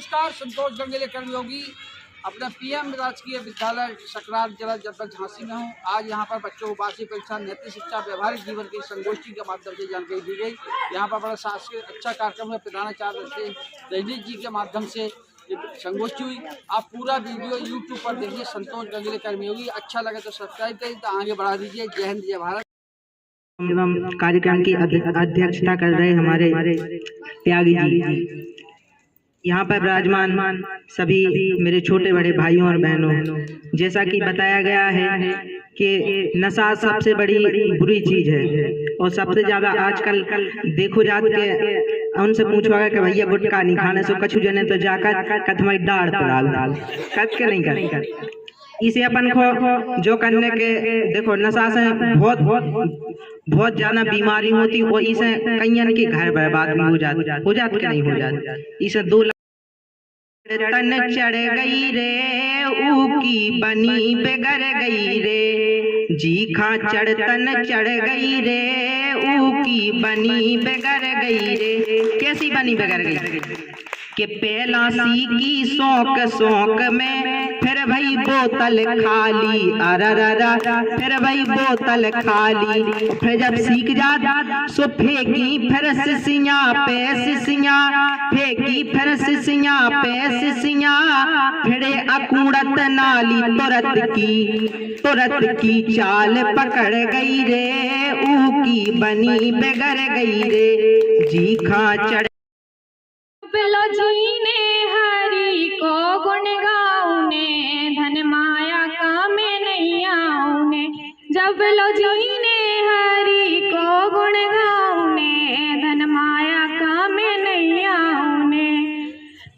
नमस्कार, संतोष गंगेले कर्मयोगी अपने पीएम राजकीय विद्यालय सकरार जिला जनपद झांसी में हूँ। आज यहाँ पर बच्चों को वार्षिक परीक्षा, नैतिक शिक्षा, व्यवहारिक जीवन की संगोष्ठी के माध्यम से जानकारी दी गई। यहाँ पर बड़ा सांस्कृतिक अच्छा कार्यक्रम है। प्रधानाचार्य से रजनीश जी के माध्यम से संगोष्ठी हुई। आप पूरा वीडियो यूट्यूब पर देखिए, संतोष गंगेले कर्मयोगी। अच्छा लगे तो सब्सक्राइब करिए, तो आगे बढ़ा दीजिए। जय हिंद, जय भारत। एवं कार्यक्रम की अध्यक्षता कर रहे हमारे त्यागी जी, यहाँ पर विराजमान सभी मेरे छोटे बड़े भाइयों और बहनों, जैसा कि बताया गया है कि नशा सबसे बड़ी बुरी चीज है और सबसे ज्यादा आजकल देखो जात के उनसे पूछोगा कि भैया गुटखा नहीं खाने से कछु जने तो जाकर कथमई डाढ़ पर डाल कच के नहीं कर। इसे अपन को जो करने के देखो, नशा से बहुत ज्यादा बीमारी होती और इसे कईयन के घर बर्बाद भी हो जाते कि नहीं हो जाते। इसे दो तन चढ़ गई रे ऊ की बनी बिगड़ गई रे, जी खा चढ़ तन चढ़ गई रे ऊ की बनी बिगड़ गई रे। कैसी बनी बिगड़ गई कि पहला सी की शौक में फिर भाई बोतल खाली, अरररा फिर भाई बोतल खाली। फिर जब सीख जा सो फेंकी फिर सिसियाँ पे सिसियाँ, फेंकी फिर सिसियाँ पे सिसियाँ, फिरे अकूड़त नाली तुरत की चाल पकड़ गई रे ऊ की बनी बिगड़ गई रे, जी खा चढ़ जी ने हरि को गुण गाऊने, धन माया का में नहीं आऊने। जब लो जी ने हरि को गुण गाऊने, धन माया का में नहीं आऊने।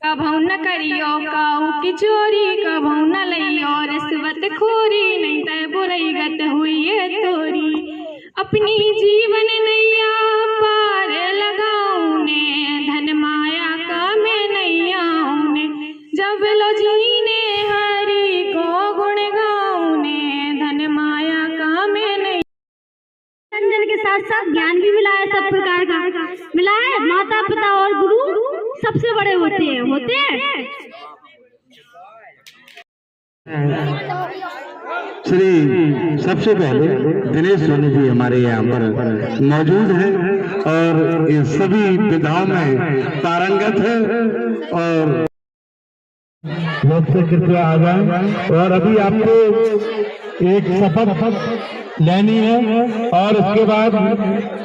कभौ न करियो काऊ की चोरी, कभौ न लइयो रिश्वत खोरी, नहीं तय बुराई गत हुई है तोरी। अपनी जीवन नैया पार लगाऊने, धन माया का में नहीं आऊने। जब लो जी ने हरि को गुण गाऊने, धन माया का में नहीं। मनोरंजन के साथ साथ ज्ञान भी मिला है, सब प्रकार का मिला है। माता पिता और गुरु सबसे बड़े होते हैं। श्री सबसे पहले दिनेश सोनी जी हमारे यहाँ पर मौजूद हैं और इन सभी विधाओं में पारंगत है और लोग से कृपया आ जाएं। और अभी आपको एक शपथ लेनी है और उसके बाद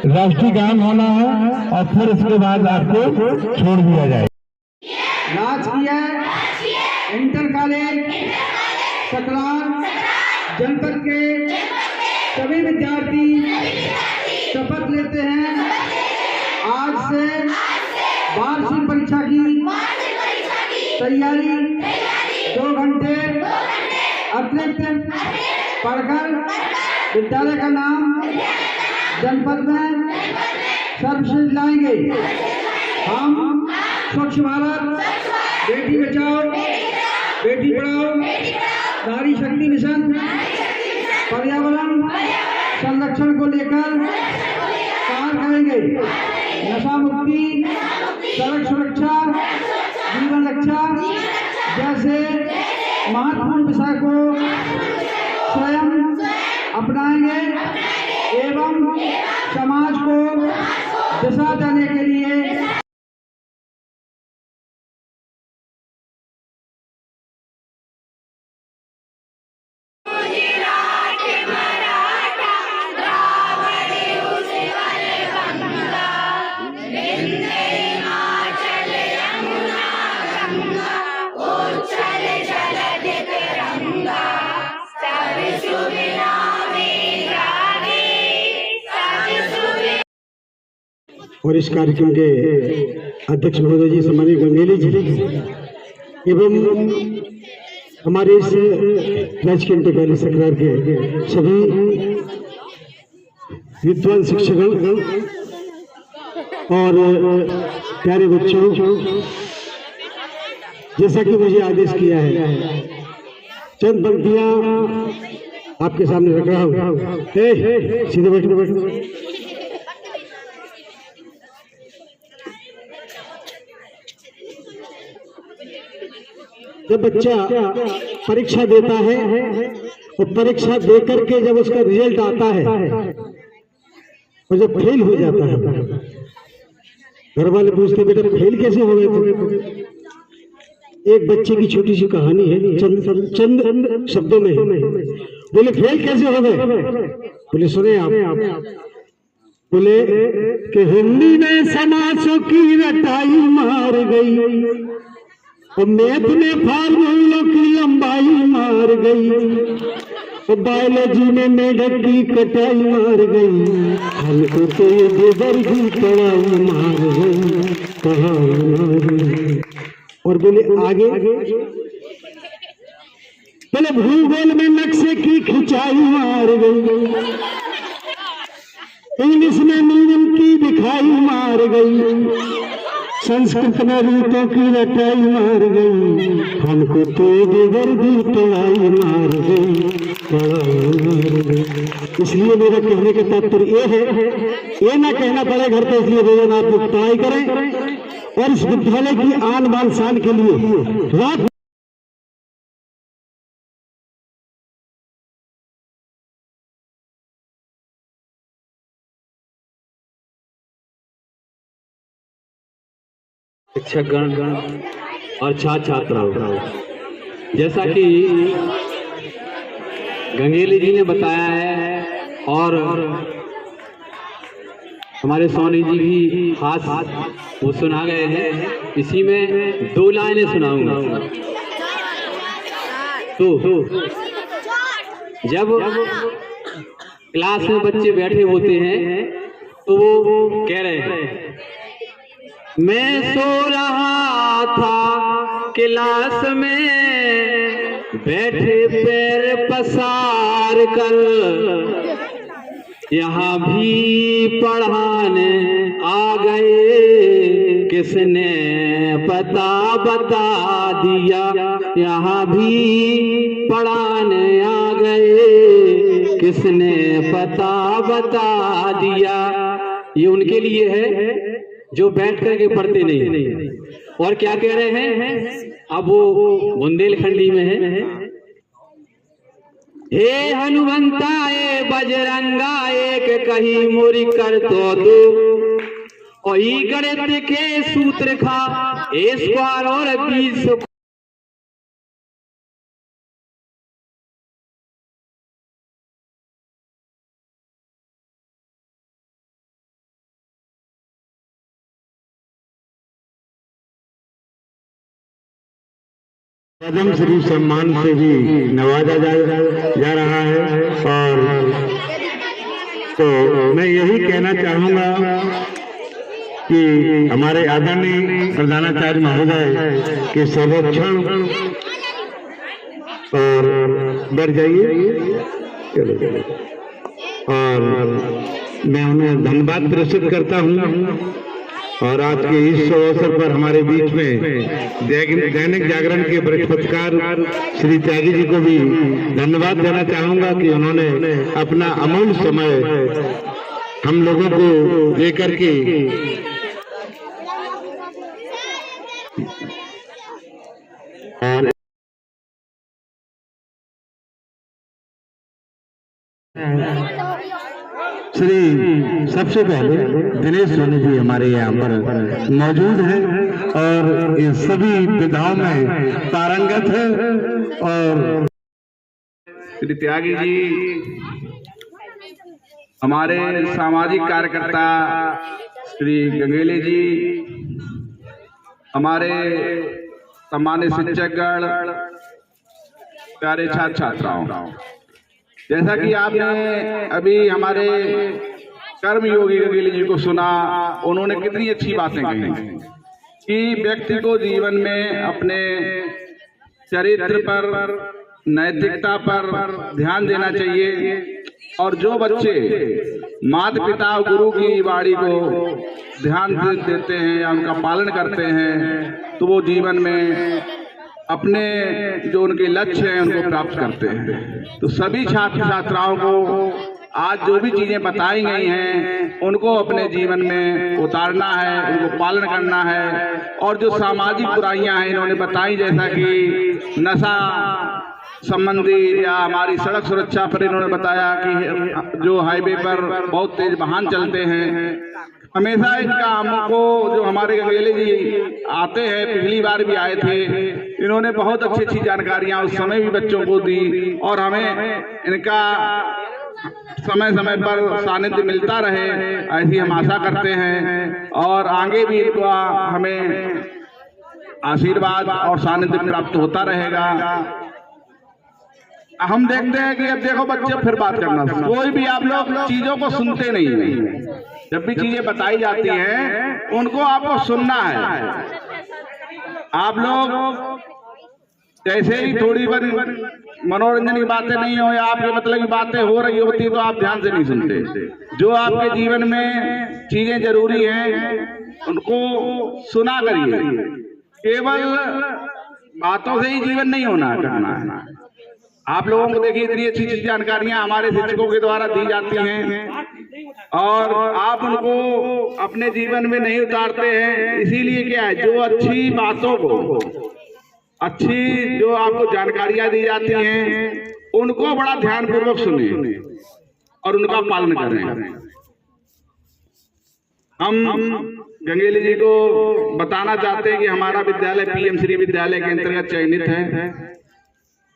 राष्ट्रीय गान होना है और फिर उसके बाद आपको छोड़ दिया जाए। राजकीय इंटर कॉलेज सकरार जनपद के सभी विद्यार्थी शपथ लेते हैं। आज से वार्षिक परीक्षा की तैयारी 2 घंटे अतिरिक्त पढ़कर विद्यालय का नाम जनपद में सर्वश्रेष्ठ लाएंगे। हम स्वच्छ भारत, बेटी बचाओ बेटी पढ़ाओ, नारी शक्ति मिशन, पर्यावरण संरक्षण को लेकर कार्य करेंगे। नशा मुक्ति, सड़क सुरक्षा, जीवन रक्षा जैसे महत्वपूर्ण विषय को स्वयं अपनाएंगे एवं समाज को दिशा देने के लिए और इस कार्यक्रम के अध्यक्ष महोदय जी सम्मानीय गंगेले जी एवं हमारे इस राजकीय इंटर कॉलेज सकरार के सभी विद्वान शिक्षकगण और प्यारे बच्चों, जैसा कि मुझे आदेश किया है चंद पंक्तियां आपके सामने रख रहा हूँ। सीधे बैठो। जब बच्चा परीक्षा देता है और परीक्षा दे करके जब उसका रिजल्ट आता है और जब फेल हो जाता है, घर वाले पूछते बेटा फेल कैसे हो गए थे? एक बच्चे की छोटी सी कहानी है, चंद शब्दों में है। बोले फेल कैसे हो गए? बोले सुने आप, बोले कि हिंदी में समासों की रटाई मार गई और मैथ में फार्मूलों की लंबाई मार गई और बायोलॉजी में मेढक की कटाई मार गई, हमको तो ये बेदर की पढ़ाई मार गई, पढ़ाई मार गई। और बोले आगे, बोले भूगोल में नक्शे की खिंचाई मार गई, इंग्लिश में मीनिंग की दिखाई मार गई, संस्कृत में रूपों की रटाई मार गई, हमको तो बेदर्दी पढ़ाई मार गई, पढ़ाई मार गई। इसलिए मेरा कहने का तात्पर्य ये है, ये ना कहना पड़े घर पे, इसलिए रोजाना आप लोग पढ़ाई करें और इस विद्यालय की आन बान शान के लिए रात शिक्षकगण और छात्र छात्राओं, जैसा कि गंगेली जी ने बताया है और हमारे सोनी जी भी खास वो सुना गए हैं, इसी में 2 लाइनें सुनाऊंगा। तो जब क्लास में बच्चे बैठे होते हैं तो वो कह रहे हैं, मैं सो रहा था क्लास में बैठे पैर पसार कर, यहाँ भी पढ़ाने आ गए, किसने पता बता दिया, यहाँ भी पढ़ाने आ गए, किसने पता बता दिया। ये उनके लिए है जो बैठ करके पढ़ते नहीं। और क्या कह रहे हैं, अब वो बुंदेलखंडी में है, हे हनुमंता ए बजरंगा एक कही मोरी कर तो दो, और गणित के सूत्र खा ए स्क्वायर और 20 पद्म श्री सम्मान से भी नवाजा जा रहा है। और तो मैं यही कहना चाहूँगा कि हमारे आदरणीय प्रधानाचार्य महोदय के सर्वेक्षण और बढ़ जाइए, चलो और मैं उन्हें धन्यवाद प्रस्तुत करता हूँ। और आज के इस अवसर पर हमारे बीच में दैनिक जागरण के वरिष्ठ पत्रकार श्री त्यागी जी को भी धन्यवाद देना चाहूंगा कि उन्होंने अपना अमूल्य समय हम लोगों को देकर के और सबसे पहले दिनेश सोनी जी हमारे यहाँ पर मौजूद हैं और इन सभी विधाओं में पारंगत है। और श्री त्यागी जी हमारे सामाजिक कार्यकर्ता, श्री गंगेली जी हमारे सम्मानित शिक्षकगण, प्यारे छात्र छात्राओं, जैसा कि आपने अभी हमारे कर्मयोगी गंगेली जी को सुना, उन्होंने कितनी अच्छी बातें कही कि व्यक्ति को जीवन में अपने चरित्र पर, नैतिकता पर ध्यान देना चाहिए। और जो बच्चे माता पिता और गुरु की वाणी को ध्यान देते हैं या उनका पालन करते हैं तो वो जीवन में अपने जो उनके लक्ष्य हैं उनको प्राप्त करते हैं। तो सभी छात्र छात्राओं को आज जो भी चीजें बताई गई हैं उनको अपने जीवन में उतारना है, उनको पालन करना है। और जो सामाजिक बुराइयां हैं इन्होंने बताई, जैसा कि नशा संबंधी या हमारी सड़क सुरक्षा पर इन्होंने बताया कि जो हाईवे पर बहुत तेज वाहन चलते हैं, हमेशा इनका हमको जो हमारे गंगेले जी आते हैं, पिछली बार भी आए थे, इन्होंने बहुत अच्छी अच्छी जानकारियां उस समय भी बच्चों को दी और हमें इनका समय समय पर सानिध्य मिलता रहे, ऐसी हम आशा करते हैं। और आगे भी इनका हमें आशीर्वाद और सानिध्य प्राप्त होता रहेगा। हम देखते हैं कि अब देखो बच्चे फिर बात करना, कोई भी आप लोग चीजों को सुनते नहीं हैं। जब भी चीजें बताई जाती हैं उनको आपको सुनना है। आप लोग जैसे ही थोड़ी बार मनोरंजन की बातें नहीं हो या आपके मतलब की बातें हो रही होती तो आप ध्यान से नहीं सुनते। जो आपके जीवन में चीजें जरूरी हैं उनको सुना करिए। केवल बातों से ही जीवन नहीं होना करना है। आप लोगों को देखिए इतनी अच्छी अच्छी जानकारियां हमारे शिक्षकों के द्वारा दी जाती हैं और आप उनको अपने जीवन में नहीं उतारते हैं। इसीलिए क्या है, जो अच्छी बातों को, अच्छी जो आपको जानकारियां दी जाती हैं उनको बड़ा ध्यानपूर्वक सुने और उनका पालन करें। हम गंगेली जी को बताना चाहते हैं कि हमारा विद्यालय पीएम श्री विद्यालय के अंतर्गत चयनित है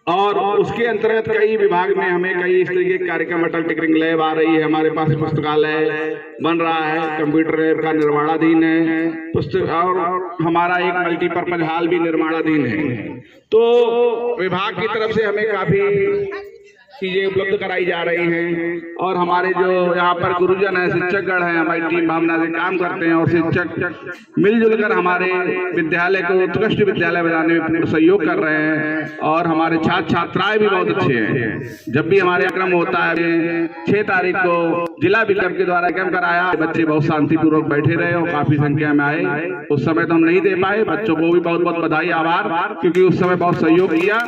और उसके अंतर्गत कई विभाग में हमें कई इस तरीके के कार्यक्रम, अटल टिंकरिंग लैब आ रही है, हमारे पास पुस्तकालय बन रहा है, कंप्यूटर लैब का निर्माणाधीन है, पुस्तक और हमारा एक मल्टीपर्पज हॉल भी निर्माणाधीन है। तो विभाग की तरफ से हमें काफी चीजें उपलब्ध कराई जा रही हैं और हमारे जो यहाँ पर गुरुजन हैं, शिक्षकगण हैं, हमारी टीम भावना से काम करते हैं और शिक्षक मिलजुल कर हमारे विद्यालय को उत्कृष्ट विद्यालय बनाने में पूर्ण सहयोग कर रहे हैं। और हमारे छात्र छात्राएं भी बहुत अच्छे हैं। जब भी हमारे कार्यक्रम होता है, 6 तारीख को जिला विकल्प के द्वारा कार्यक्रम कराया, बच्चे बहुत शांतिपूर्वक बैठे रहे और काफी संख्या में आए। उस समय तो हम नहीं दे पाए, बच्चों को भी बहुत बहुत बधाई, आभार, क्योंकि उस समय बहुत सहयोग किया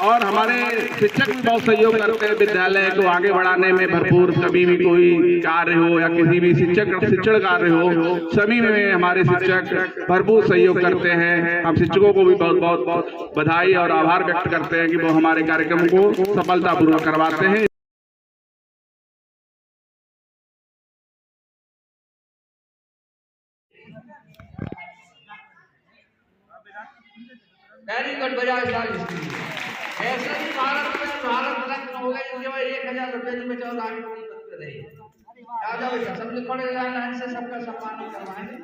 और हमारे शिक्षक भी बहुत सहयोग करते हैं विद्यालय को आगे बढ़ाने में। भरपूर कभी भी कोई कार्य हो या किसी भी शिक्षण कार्य हो, सभी में हमारे शिक्षक भरपूर सहयोग करते हैं। हम शिक्षकों को भी बहुत बहुत बधाई और आभार व्यक्त करते हैं कि वो हमारे कार्यक्रम को सफलतापूर्वक करवाते हैं। वेरी गुड, बजाज ऐसे ही भारत रत्न हो गए जिनके भाई 1000 रुपये में बचाओ आगे बढ़ते रहे। आ जाओ बेटा, सब लोग खड़े लाइन से सबका सम्मान करवाएंगे।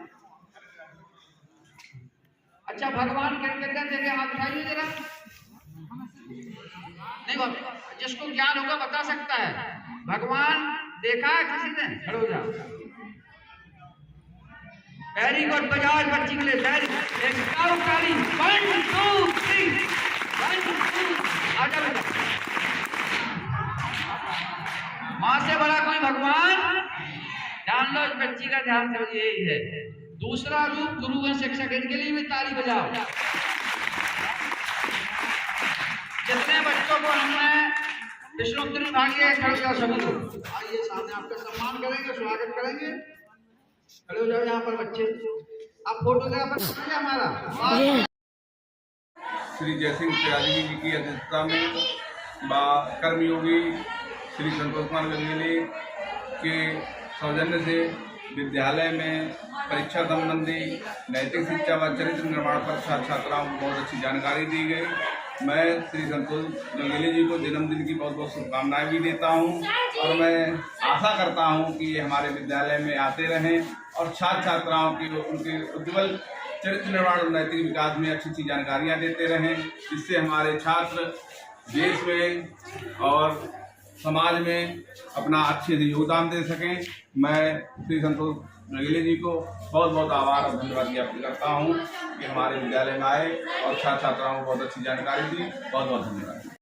अच्छा, भगवान कृतज्ञता देके हाथ उठाइए जरा। नहीं बाबा, जिसको ज्ञान होगा बता सकता है। भगवान देखा है किसी ने? खड़े हो जाओ। वेरी गुड, बजाज बच्ची के लिए वेरी एक ताली। 1 2 3 1 2। आजा बेटा, माँ से बड़ा कोई भगवान जान लो। इस बच्ची का ध्यान से यही है। दूसरा रूप गुरु व शिक्षक, इनके लिए भी ताली बजाओ। जितने बच्चों को हमने विष्णुपुत्री भाग्य खड़े हो सभी लोग आइए सामने, आपका सम्मान करेंगे, स्वागत करेंगे। खड़े हो जाओ यहाँ पर बच्चे। आप फोटोग्राफर है हमारा श्री जयसिंह त्यागी जी की अध्यक्षता में कर्मयोगी श्री संतोष कुमार गंगेले के सौजन्य से विद्यालय में परीक्षा संबंधी नैतिक शिक्षा व चरित्र निर्माण पर छात्र छात्राओं को बहुत अच्छी जानकारी दी गई। मैं श्री संतोष गंगेले जी को जन्मदिन की बहुत बहुत शुभकामनाएं भी देता हूं और मैं आशा करता हूं कि ये हमारे विद्यालय में आते रहें और छात्र छात्राओं की उनके उज्ज्वल चरित्र निर्माण और नैतिक विकास में अच्छी अच्छी जानकारियां देते रहें, जिससे हमारे छात्र देश में और समाज में अपना अच्छे से योगदान दे सकें। मैं श्री संतोष गंगेले जी को बहुत बहुत आभार और धन्यवाद ज्ञापित करता हूँ कि हमारे विद्यालय में आए और छात्र छात्राओं को बहुत अच्छी जानकारी दी। बहुत बहुत धन्यवाद।